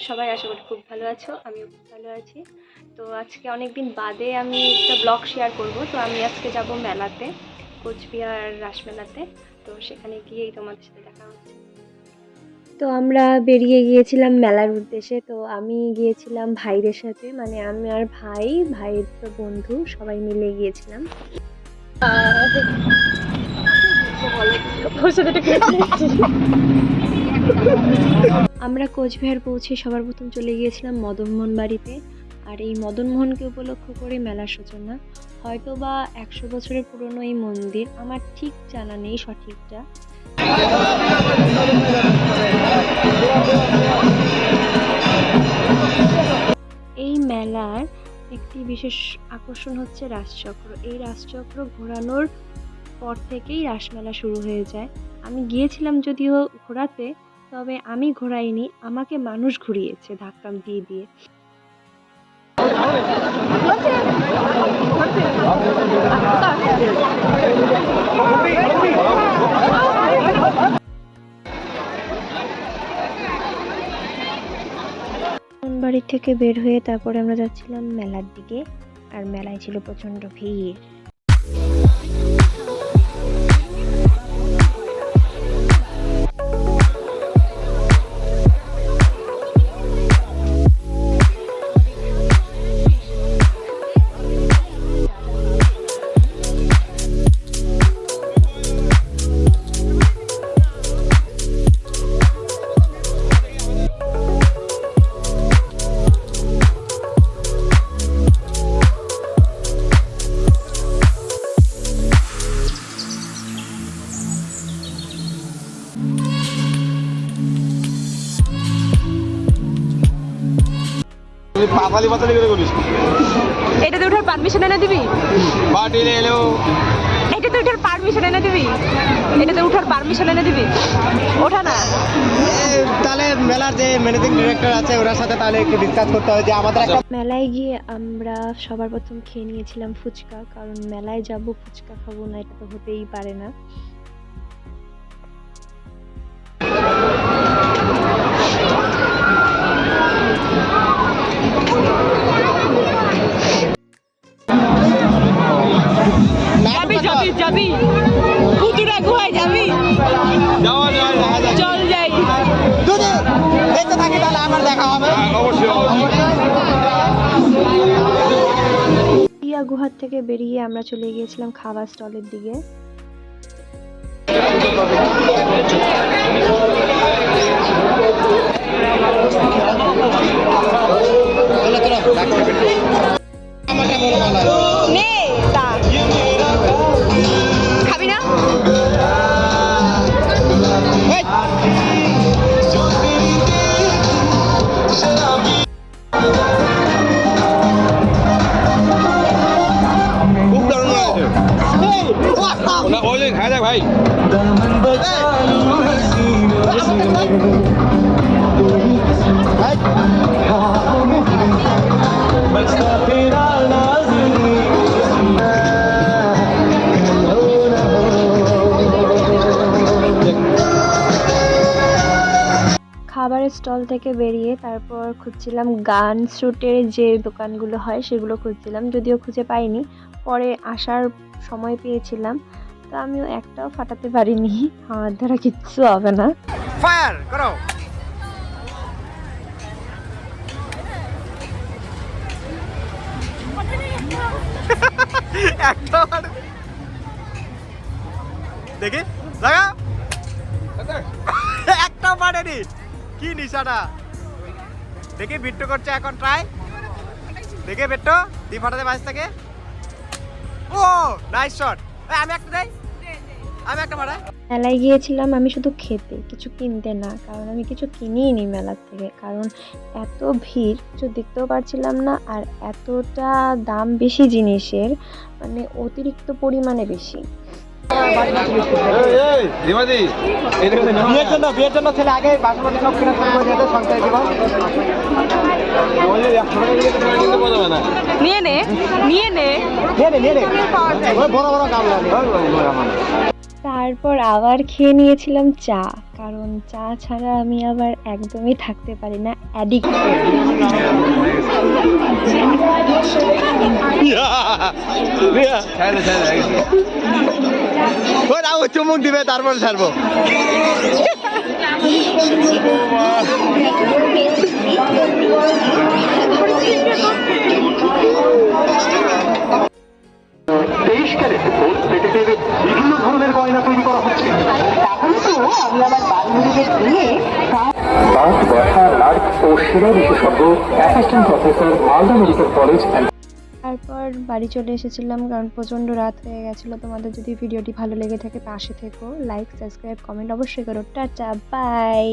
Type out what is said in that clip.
সবাই? আশা করি খুব ভালো আছো, আমিও খুব ভালো আছি। তো আজকে অনেক দিন বাদে আমি একটা ব্লগ শেয়ার করব। তো আমি আজকে যাব মেলাতে, কোচবিহার রাসমেলাতে। তো সেখানে গিয়েই তোমাদের সাথে দেখা হচ্ছে। তো আমরা বেরিয়ে গিয়েছিলাম মেলার উদ্দেশ্যে। তো আমি গিয়েছিলাম ভাইদের সাথে, মানে আমি আর ভাইয়ের তো বন্ধু সবাই মিলে গিয়েছিলাম। আমরা কোচবিহার পৌঁছে সবার প্রথম চলে গিয়েছিলাম মদনমোহন বাড়িতে। আর এই মদনমোহনকে উপলক্ষ করে মেলার সূচনা। হয়তো বা 100 বছরের পুরনো এই মন্দির, আমার ঠিক জানা নেই সঠিকটা। এই মেলার একটি বিশেষ আকর্ষণ হচ্ছে রাসচক্র। এই রাসচক্র ঘোরানোর পর থেকেই রাসমেলা শুরু হয়ে যায়। আমি গিয়েছিলাম যদিও ঘোরাতে, তবে আমি ঘোরাইনি, আমাকে মানুষ ঘুরিয়েছে ধাক্কা দিয়ে দিয়ে। বাড়ি থেকে বের হয়ে তারপরে আমরা যাচ্ছিলাম মেলার দিকে। আর মেলায় ছিল প্রচন্ড ভিড়। এটাতে উঠার পারমিশন এনে দিবি? এটাতে উঠার পারমিশন এনে দিবি? এটাতে উঠার পারমিশন এনে দিবি? ওঠা না। তাহলে মেলার যে ম্যানেজিং ডিরেক্টর আছে ওনার সাথে তাহলে একটু ডিসকাস করতে হবে যে আমাদের একটা মেলায় গিয়ে আমরা সবার প্রথম খেয়ে নিয়েছিলাম ফুচকা, কারণ মেলায় যাব ফুচকা খাবো না এটা তো হতেই পারে না। যাবি কুতুরা গুহায় যাবি? চল যাই। যদি দেখতে থাকি তাহলে আবার দেখা হবে। টিয়া গুহার থেকে বেরিয়ে আমরা চলে গিয়েছিলাম খাবার স্টলের দিকে। খাবি না? খাওয়া যাক ভাই। খাবারের স্টল থেকে বেরিয়ে তারপর খুঁজছিলাম গান শ্যুটের যে দোকানগুলো হয় সেগুলো খুঁজছিলাম, যদিও খুঁজে পাইনি। পরে আসার সময় পেয়েছিলাম, তো আমিও একটাও ফাটাতে পারিনি। আমার দ্বারা কিচ্ছু হবে না। ফায়ার করো। দেখি লাগা একটা পারেনি। কি নিশানা দেখি বিট্টু করছে এখন ট্রাই। দেখে বিট্টু তুই ফাটাতে পারিস থেকে। ও নাইস শট। আমি একটা দেই, আমি একটা মারাই। মেলায় গিয়েছিলাম আমি শুধু খেতে, কিছু কিনতে না, কারণ আমি কিছু কিনিই নি মেলার থেকে। কারণ এত ভিড়, কিছু দেখতেও পারছিলাম না, আর এতটা দাম বেশি জিনিসের, মানে অতিরিক্ত পরিমাণে বেশি। বিয়ের জন্য ছেলে আগে বাসমতি সব কিনা শুরু করে দিয়েছে সরকারি জীবন। নিয়ে নে নিয়ে নে বড় বড় গামলা। তারপর আবার খেয়ে নিয়েছিলাম চা। কারণ চা ছাড়া আমি আবার একদমই থাকতে পারি না, অ্যাডিক্ট। চুমুক দিবে তারপর ছাড়বো। তেইশ ক্যারেট গোল্ড প্লেটের বিভিন্ন ধরনের গয়না তৈরি করা হচ্ছে। তাহলে তো আমি আমার বান্ধবীদের দিয়ে দাঁত ব্যথা, নার্ভ ও শিরা বিশেষজ্ঞ assistant professor Malda medical college and তারপর বাড়ি চলে এসেছিলাম কারণ প্রচণ্ড রাত হয়ে গেছিলো। তোমাদের যদি ভিডিওটি ভালো লেগে থাকে পাশে থেকো, লাইক, সাবস্ক্রাইব, কমেন্ট অবশ্যই করো। Tata, by.